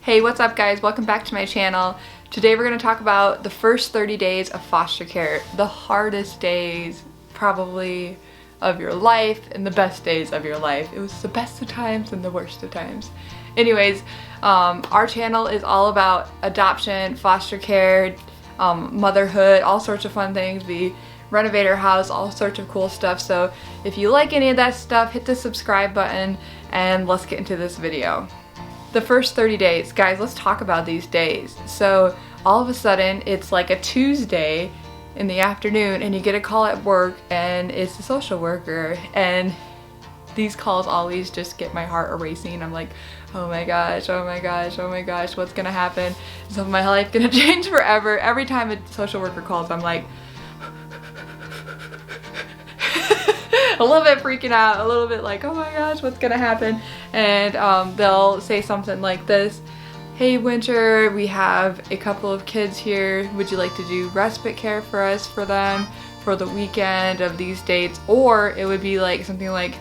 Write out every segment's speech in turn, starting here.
Hey, what's up guys? Welcome back to my channel. Today we're going to talk about the first 30 days of foster care. The hardest days probably of your life and the best days of your life. It was the best of times and the worst of times. Anyways, our channel is all about adoption, foster care, motherhood, all sorts of fun things. We renovate our house, all sorts of cool stuff. So if you like any of that stuff, hit the subscribe button and let's get into this video. The first 30 days, guys, let's talk about these days. So all of a sudden it's like a Tuesday in the afternoon and you get a call at work and it's the social worker, and these calls always just get my heart racing. I'm like, oh my gosh, oh my gosh, oh my gosh, what's gonna happen? Is my life gonna change forever? Every time a social worker calls, I'm like a little bit freaking out, a little bit like, oh my gosh, what's gonna happen? And they'll say something like this: hey Winter, we have a couple of kids here. Would you like to do respite care for us for them for the weekend of these dates? Or it would be like something like,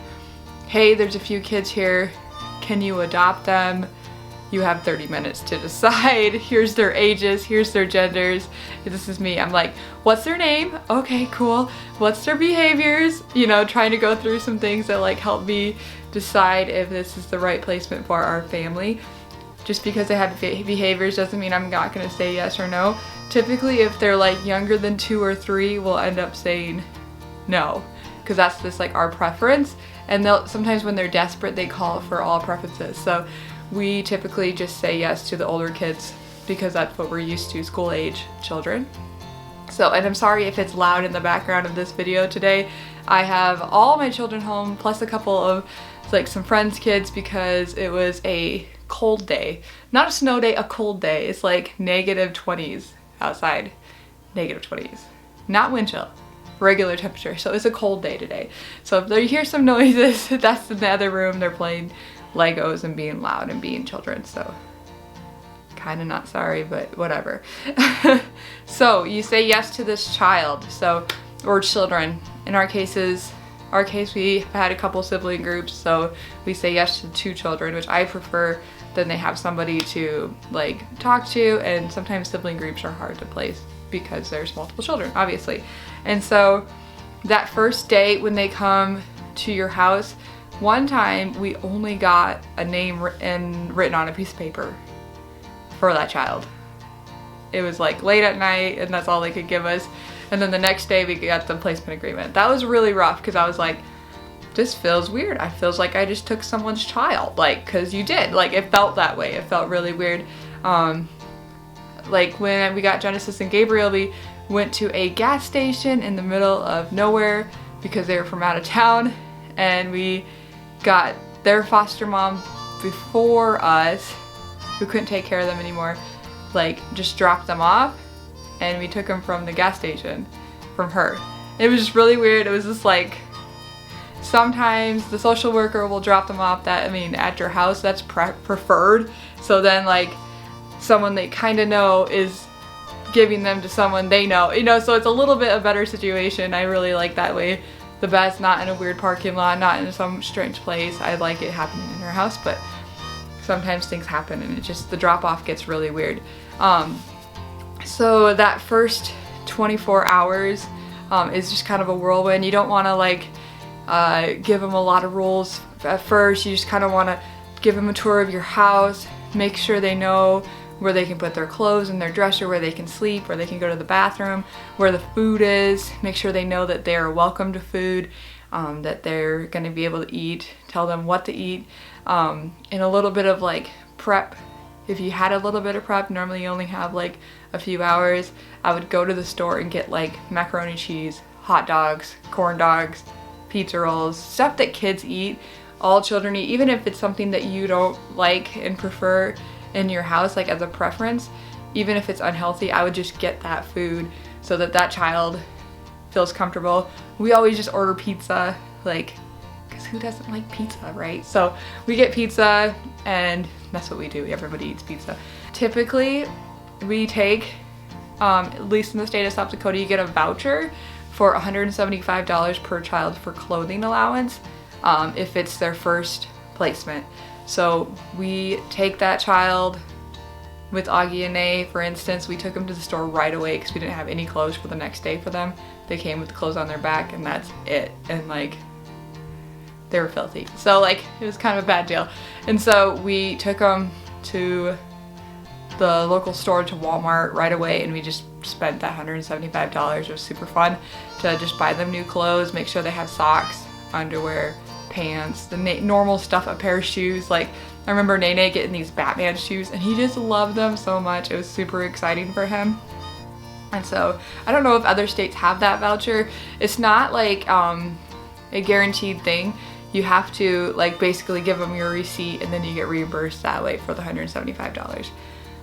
hey, there's a few kids here. Can you adopt them? You have 30 minutes to decide. Here's their ages, here's their genders. This is me. I'm like, what's their name? Okay, cool. What's their behaviors? You know, trying to go through some things that like help me decide if this is the right placement for our family. Just because they have behaviors doesn't mean I'm not gonna say yes or no. Typically, if they're like younger than 2 or 3, we'll end up saying no, because that's just like our preference. And they'll sometimes when they're desperate, they call for all preferences. So we typically just say yes to the older kids because that's what we're used to, school age children. So, and I'm sorry if it's loud in the background of this video today. I have all my children home plus a couple of like some friends' kids because it was a cold day. Not a snow day, a cold day. It's like -20s outside. -20s. Not wind chill. Regular temperature. So it's a cold day today. So if you hear some noises, that's in the other room. They're playing Legos and being loud and being children. So kind of not sorry, but whatever. So you say yes to this child, so, or children. In our case, we had a couple sibling groups, so we say yes to 2 children, which I prefer. Then they have somebody to like talk to, and sometimes sibling groups are hard to place because there's multiple children, obviously. And so that first day when they come to your house, one time we only got a name written on a piece of paper for that child. It was like late at night and that's all they could give us. And then the next day we got the placement agreement. That was really rough because I was like, this feels weird. I feels like I just took someone's child, like, cause you did. Like it felt that way. It felt really weird. Like when we got Genesis and Gabriel, we went to a gas station in the middle of nowhere because they were from out of town, and we got their foster mom before us, who couldn't take care of them anymore, like just dropped them off, and we took them from the gas station from her. It was just really weird. It was just like, sometimes the social worker will drop them off at your house. That's preferred. So then like someone they kind of know is giving them to someone they know, you know, so it's a little bit a better situation. I really like that way the best, not in a weird parking lot, not in some strange place. I like it happening in her house, but sometimes things happen and it just, the drop off gets really weird. So that first 24 hours is just kind of a whirlwind. You don't want to like give them a lot of rules at first. You just kind of want to give them a tour of your house, make sure they know where they can put their clothes in their dresser, where they can sleep, where they can go to the bathroom, where the food is, make sure they know that they're welcome to food, that they're going to be able to eat, tell them what to eat, and a little bit of like prep. If you had a little bit of prep, normally you only have like a few hours, I would go to the store and get like macaroni cheese, hot dogs, corn dogs, pizza rolls, stuff that kids eat, all children eat, even if it's something that you don't like and prefer in your house, like as a preference, even if it's unhealthy, I would just get that food so that that child feels comfortable. We always just order pizza, like, because who doesn't like pizza, right? So we get pizza and that's what we do. Everybody eats pizza. Typically, we take, at least in the state of South Dakota, you get a voucher for $175 per child for clothing allowance if it's their first placement. So we take that child with Augie and Nay, for instance, we took them to the store right away because we didn't have any clothes for the next day for them. They came with the clothes on their back and that's it. And like, they were filthy. So like, it was kind of a bad deal. And so we took them to the local store, to Walmart right away, and we just spent that $175. It was super fun to just buy them new clothes, make sure they have socks, underwear, pants, the normal stuff, a pair of shoes. Like, I remember Nene getting these Batman shoes and he just loved them so much. It was super exciting for him. And so I don't know if other states have that voucher. It's not like a guaranteed thing. You have to like basically give them your receipt and then you get reimbursed that way for the $175.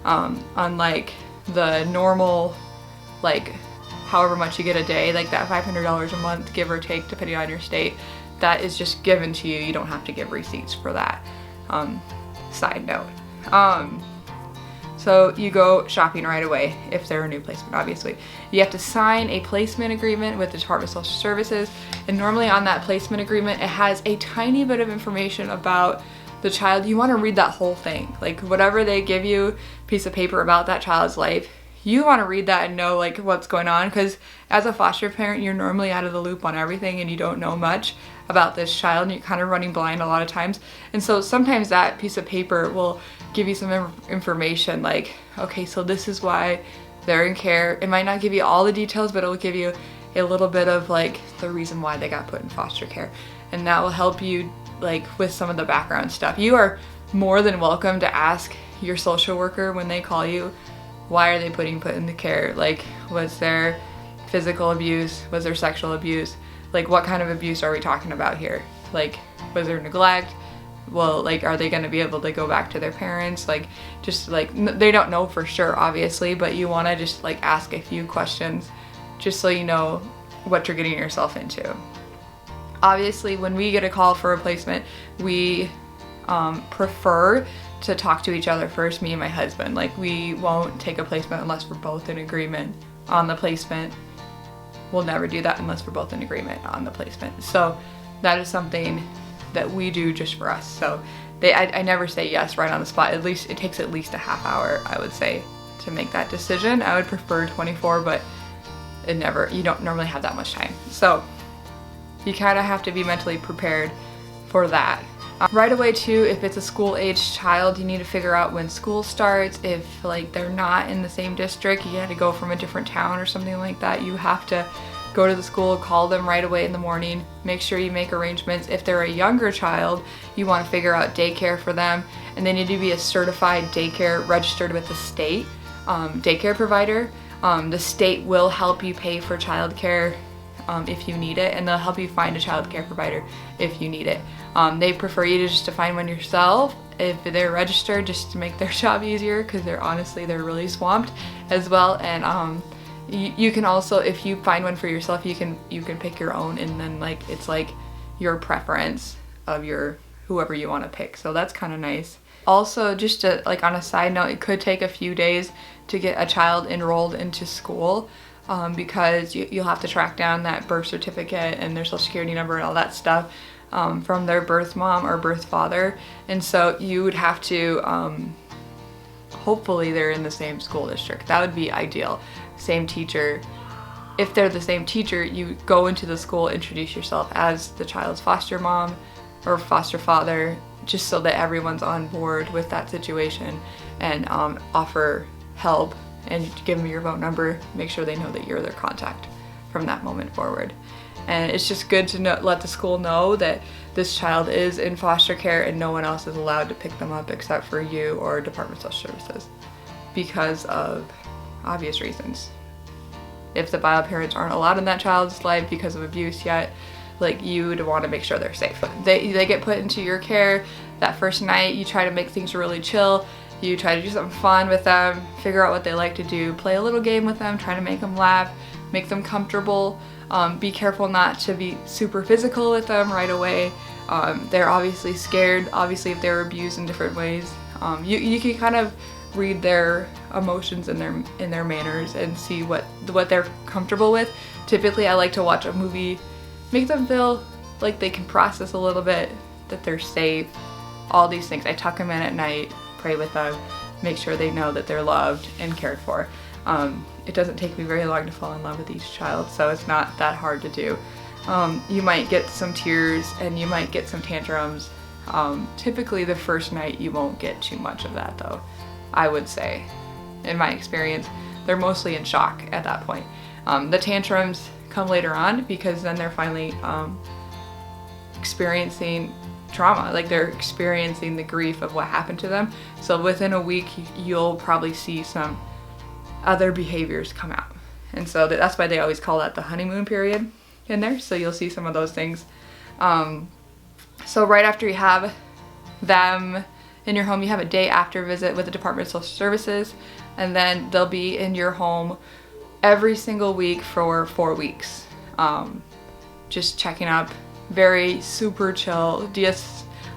Unlike the normal, like however much you get a day, like that $500 a month, give or take, depending on your state, that is just given to you. You don't have to give receipts for that. Side note. So you go shopping right away if they're a new placement, obviously. You have to sign a placement agreement with the Department of Social Services, and normally on that placement agreement, it has a tiny bit of information about the child. You want to read that whole thing. Like whatever they give you, piece of paper about that child's life, you want to read that and know like what's going on, because as a foster parent, you're normally out of the loop on everything and you don't know much about this child and you're kind of running blind a lot of times. And so sometimes that piece of paper will give you some information like, okay, so this is why they're in care. It might not give you all the details, but it'll give you a little bit of like the reason why they got put in foster care. And that will help you like with some of the background stuff. You are more than welcome to ask your social worker when they call you, why are they put into care? Like, was there physical abuse? Was there sexual abuse? Like, what kind of abuse are we talking about here? Like, was there neglect? Well, like, are they going to be able to go back to their parents? Like, just like, they don't know for sure, obviously, but you want to just like ask a few questions just so you know what you're getting yourself into. Obviously, when we get a call for a placement, we prefer to talk to each other first, me and my husband. Like, we won't take a placement unless we're both in agreement on the placement. We'll never do that unless we're both in agreement on the placement. So that is something that we do just for us. So I never say yes right on the spot. At least it takes at least a half hour, I would say, to make that decision. I would prefer 24, but you don't normally have that much time. So you kind of have to be mentally prepared for that. Right away too, if it's a school-aged child, you need to figure out when school starts. If like they're not in the same district, you had to go from a different town or something like that, you have to go to the school, call them right away in the morning, make sure you make arrangements. If they're a younger child, you want to figure out daycare for them, and they need to be a certified daycare registered with the state daycare provider. The state will help you pay for childcare if you need it, and they'll help you find a child care provider if you need it. They prefer you to find one yourself if they're registered, just to make their job easier, because they're really swamped as well. And you can also, if you find one for yourself, you can pick your own, and then like it's like your preference of your whoever you want to pick. So that's kind of nice. Also, just to like on a side note, it could take a few days to get a child enrolled into school. Because you'll have to track down that birth certificate and their social security number and all that stuff from their birth mom or birth father. And so you would have to, hopefully they're in the same school district. That would be ideal. Same teacher. If they're the same teacher, you go into the school, introduce yourself as the child's foster mom or foster father, just so that everyone's on board with that situation, and offer help and give them your phone number, make sure they know that you're their contact from that moment forward. And it's just good to let the school know that this child is in foster care and no one else is allowed to pick them up except for you or Department of Social Services, because of obvious reasons. If the bio parents aren't allowed in that child's life because of abuse yet, like, you would want to make sure they're safe. They get put into your care that first night. You try to make things really chill. You try to do something fun with them, figure out what they like to do, play a little game with them, try to make them laugh, make them comfortable. Be careful not to be super physical with them right away. They're obviously scared, obviously, if they're abused in different ways. You can kind of read their emotions in their manners and see what they're comfortable with. Typically, I like to watch a movie, make them feel like they can process a little bit, that they're safe, all these things. I tuck them in at night, pray with them, make sure they know that they're loved and cared for. It doesn't take me very long to fall in love with each child, so it's not that hard to do. You might get some tears and you might get some tantrums. Typically the first night you won't get too much of that though, I would say. In my experience, they're mostly in shock at that point. The tantrums come later on because then they're finally experiencing trauma, like they're experiencing the grief of what happened to them. So within a week you'll probably see some other behaviors come out, and so that's why they always call that the honeymoon period in there. So you'll see some of those things. So right after you have them in your home, you have a day after visit with the Department of Social Services, and then they'll be in your home every single week for 4 weeks, just checking up. Very super chill.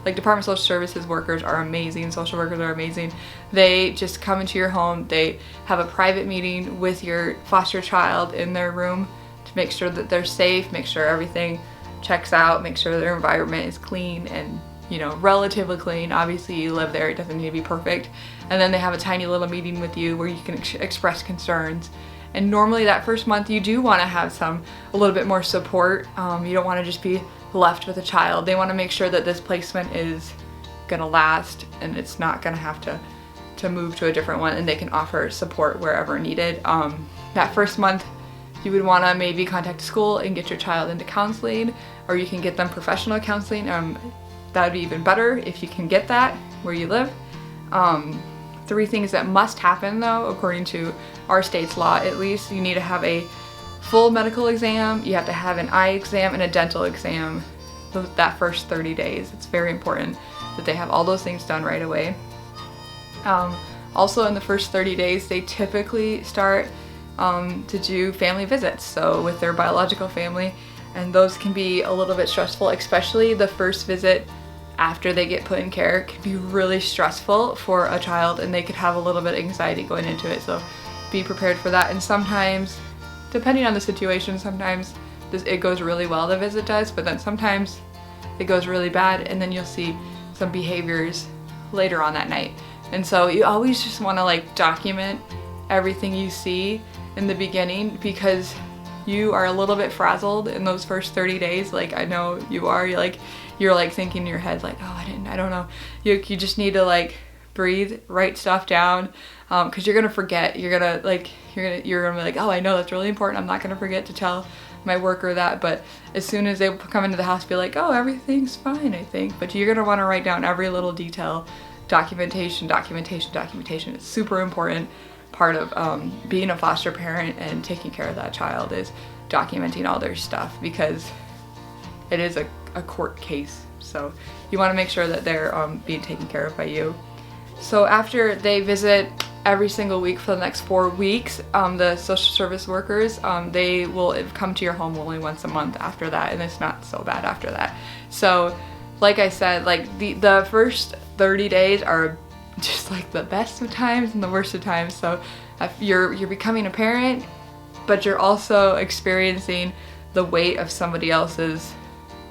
Like Department of Social Services workers are amazing, social workers are amazing. They just come into your home, they have a private meeting with your foster child in their room to make sure that they're safe, make sure everything checks out, make sure their environment is clean and, you know, relatively clean. Obviously you live there, it doesn't need to be perfect. And then they have a tiny little meeting with you where you can express concerns. And normally that first month you do want to have a little bit more support. You don't want to just be left with a child. They want to make sure that this placement is gonna last and it's not gonna have to move to a different one, and they can offer support wherever needed. That first month you would want to maybe contact a school and get your child into counseling, or you can get them professional counseling. That would be even better if you can get that where you live. 3 things that must happen though, according to our state's law at least: you need to have a full medical exam, you have to have an eye exam and a dental exam that first 30 days. It's very important that they have all those things done right away. Also in the first 30 days they typically start to do family visits, so with their biological family, and those can be a little bit stressful, especially the first visit after they get put in care can be really stressful for a child, and they could have a little bit of anxiety going into it, so be prepared for that. And sometimes, depending on the situation, sometimes it goes really well, the visit does, but then sometimes it goes really bad, and then you'll see some behaviors later on that night. And so you always just want to like document everything you see in the beginning, because you are a little bit frazzled in those first 30 days. Like I know you are, you're like thinking in your head like, oh, I don't know. You just need to like breathe, write stuff down, because you're gonna forget. You're gonna be like, oh, I know that's really important. I'm not gonna forget to tell my worker that. But as soon as they come into the house, be like, oh, everything's fine, I think. But you're gonna want to write down every little detail. Documentation. It's super important part of being a foster parent and taking care of that child is documenting all their stuff, because it is a court case. So you want to make sure that they're being taken care of by you. So after they visit every single week for the next 4 weeks, the social service workers, they will come to your home only once a month after that, and it's not so bad after that. So like I said, like the first 30 days are just like the best of times and the worst of times. So if you're becoming a parent, but you're also experiencing the weight of somebody else's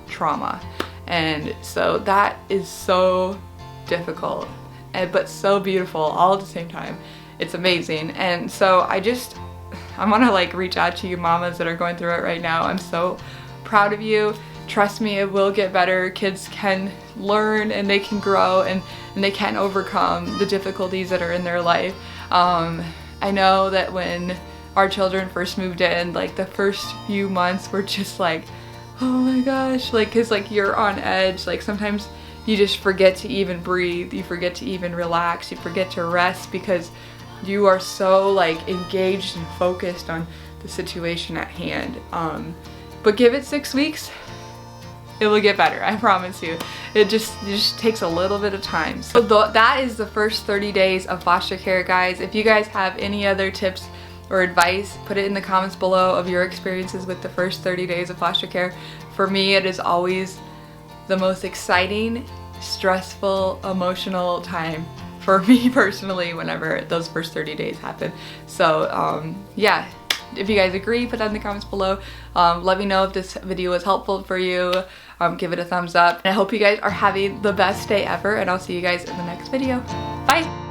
trauma, and so that is so difficult, but so beautiful all at the same time. It's amazing. And so I want to like reach out to you mamas that are going through it right now. I'm so proud of you. Trust me, it will get better. Kids can learn and they can grow, and they can overcome the difficulties that are in their life. I know that when our children first moved in, like the first few months were just like, oh my gosh, like, cause like you're on edge. Like sometimes you just forget to even breathe, you forget to even relax, you forget to rest, because you are so like engaged and focused on the situation at hand. But give it 6 weeks, it will get better, I promise you. It just takes a little bit of time. So that is the first 30 days of foster care, guys. If you guys have any other tips or advice, put it in the comments below of your experiences with the first 30 days of foster care. For me, it is always the most exciting, stressful, emotional time for me personally whenever those first 30 days happen. So yeah, if you guys agree, put that in the comments below. Let me know if this video was helpful for you. Give it a thumbs up. And I hope you guys are having the best day ever, and I'll see you guys in the next video. Bye!